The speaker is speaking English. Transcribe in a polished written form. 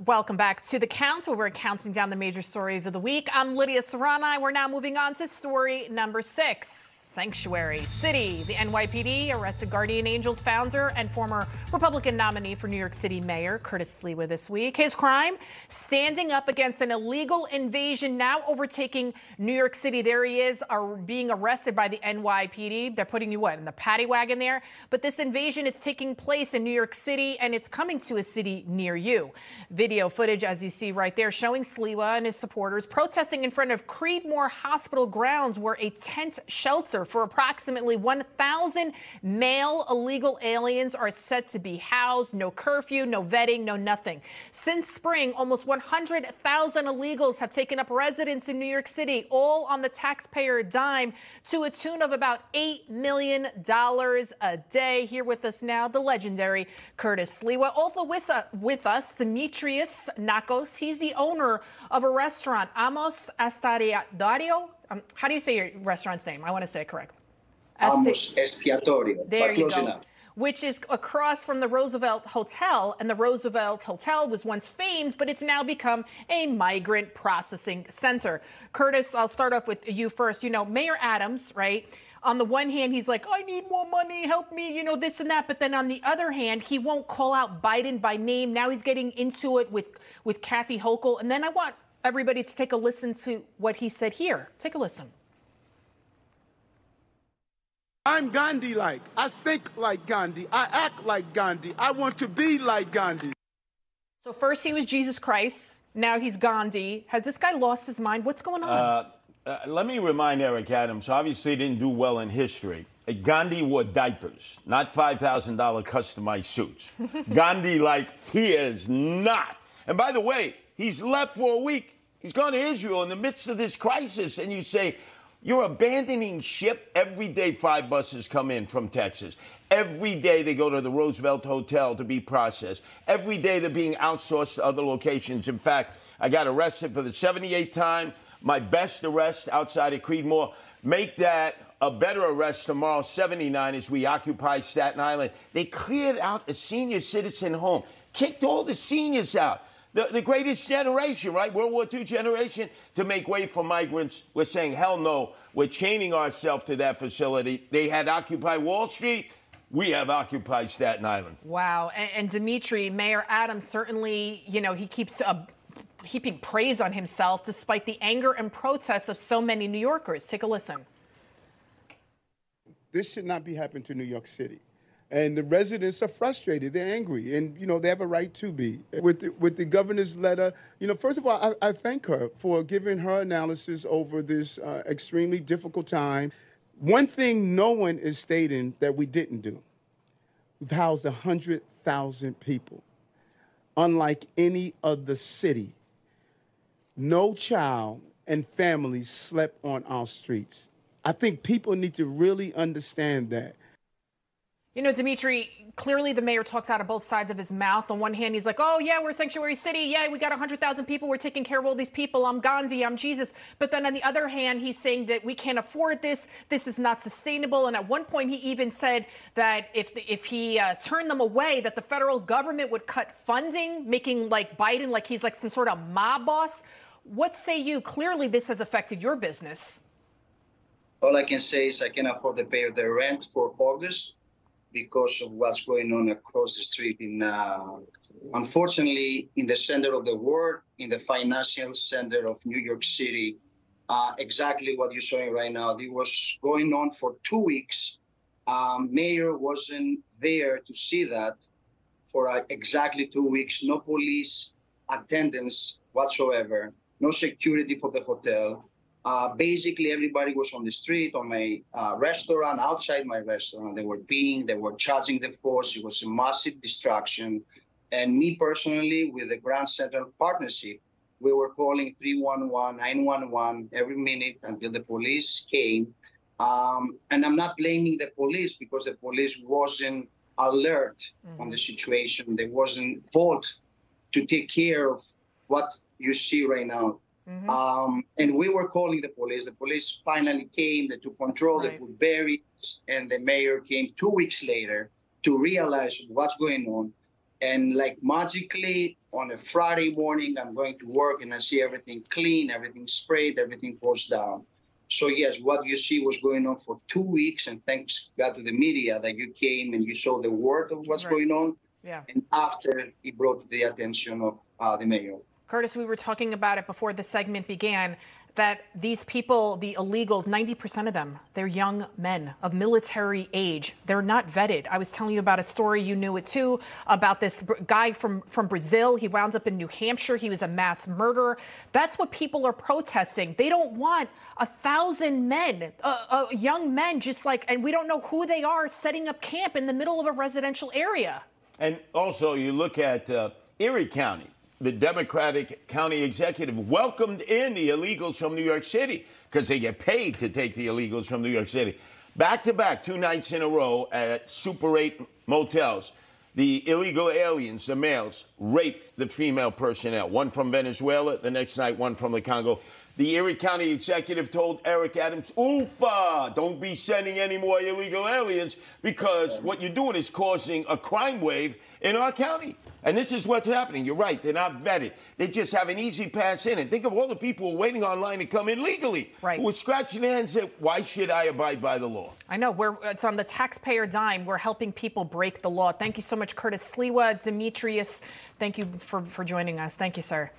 Welcome back to The Count, where we're counting down the major stories of the week. I'm Lydia Serrana. We're now moving on to story number 6. Sanctuary City. The NYPD arrested Guardian Angels founder and former Republican nominee for New York City Mayor Curtis Sliwa this week. His crime? Standing up against an illegal invasion now overtaking New York City. There he is, being arrested by the NYPD. They're putting you, in the paddy wagon there? But this invasion, it's taking place in New York City, and it's coming to a city near you. Video footage, as you see right there, showing Sliwa and his supporters protesting in front of Creedmoor Hospital grounds, where a tent shelter for approximately 1,000 male illegal aliens are set to be housed. No curfew, no vetting, no nothing. Since spring, almost 100,000 illegals have taken up residence in New York City, all on the taxpayer dime, to a tune of about $8 million a day. Here with us now, the legendary Curtis Sliwa. Also with us, Demetrius Nakos. He's the owner of a restaurant, Amos Estadio. How do you say your restaurant's name? I want to say it correctly. Amos Estiatorio. There you go. Enough. Which is across from the Roosevelt Hotel. And the Roosevelt Hotel was once famed, but it's now become a migrant processing center. Curtis, I'll start off with you first. You know, Mayor Adams, right? On the one hand, he's like, I need more money, help me, you know, this and that. But then on the other hand, he won't call out Biden by name. Now he's getting into it with Kathy Hochul. And then I want everybody to take a listen to what he said here. Take a listen. I'm Gandhi-like. I think like Gandhi. I act like Gandhi. I want to be like Gandhi. So first he was Jesus Christ. Now he's Gandhi. Has this guy lost his mind? What's going on? Let me remind Eric Adams, obviously didn't do well in history. Gandhi wore diapers, not $5,000 customized suits. Gandhi, like, he is not. And by the way, he's left for a week. He's gone to Israel in the midst of this crisis. And you say, you're abandoning ship. Every day 5 buses come in from Texas. Every day they go to the Roosevelt Hotel to be processed. Every day they're being outsourced to other locations. In fact, I got arrested for the 78th time. My best arrest outside of Creedmoor. Make that a better arrest tomorrow, 79, as we occupy Staten Island. They cleared out a senior citizen home, kicked all the seniors out. The greatest generation, right? World War II generation, to make way for migrants. We're saying, hell no. We're chaining ourselves to that facility. They had Occupy Wall Street. We have occupied Staten Island. Wow. And Dimitri, Mayor Adams certainly, you know, he keeps heaping praise on himself despite the anger and protests of so many New Yorkers. Take a listen. This should not be happening to New York City. And the residents are frustrated. They're angry. And, you know, they have a right to be. With the governor's letter, you know, first of all, I thank her for giving her analysis over this extremely difficult time. One thing no one is stating that we didn't do. We've housed 100,000 people. Unlike any other city, no child and family slept on our streets. I think people need to really understand that. You know, Dimitri, clearly the mayor talks out of both sides of his mouth. On one hand, he's like, oh, yeah, we're Sanctuary City. Yeah, we got 100,000 people. We're taking care of all these people. I'm Gandhi. I'm Jesus. But then on the other hand, he's saying that we can't afford this. This is not sustainable. And at one point, he even said that if he turned them away, that the federal government would cut funding, making like Biden like he's like some sort of mob boss. What say you? Clearly, this has affected your business. All I can say is I can afford to pay the rent for August, because of what's going on across the street unfortunately, in the center of the world, in the financial center of New York City, exactly what you're showing right now. It was going on for 2 weeks. Mayor wasn't there to see that for exactly 2 weeks. No police attendance whatsoever, no security for the hotel. Basically, everybody was on the street, on my restaurant, outside my restaurant. They were peeing, they were charging the force. It was a massive distraction. And me personally, with the Grand Central Partnership, we were calling 311, 911 every minute until the police came. And I'm not blaming the police because the police wasn't alert on the situation. They wasn't told to take care of what you see right now. And we were calling the police. The police finally came. They took control. They put barriers. And the mayor came 2 weeks later to realize what's going on. And like magically on a Friday morning, I'm going to work and I see everything clean, everything sprayed, everything goes down. So yes, what you see was going on for 2 weeks, and thanks God to the media that you came and you saw the word of what's going on. Yeah. And after it brought to the attention of the mayor. Curtis, we were talking about it before the segment began, that these people, the illegals, 90% of them, they're young men of military age. They're not vetted. I was telling you about a story, you knew it too, about this guy from Brazil. He wound up in New Hampshire. He was a mass murderer. That's what people are protesting. They don't want 1,000 men, young men, just like, and we don't know who they are, setting up camp in the middle of a residential area. And also, you look at Erie County. The Democratic county executive welcomed in the illegals from New York City because they get paid to take the illegals from New York City. Back-to-back, 2 nights in a row at Super 8 motels, the illegal aliens, the males, raped the female personnel. One from Venezuela, the next night one from the Congo. The Erie County executive told Eric Adams, "Oofa, don't be sending any more illegal aliens because what you're doing is causing a crime wave in our county." And this is what's happening. You're right. They're not vetted. They just have an easy pass in. And think of all the people waiting online to come in legally. Right. Who would scratch their hands and say, why should I abide by the law? I know. It's on the taxpayer dime. We're helping people break the law. Thank you so much, Curtis Sliwa. Demetrius, thank you for joining us. Thank you, sir.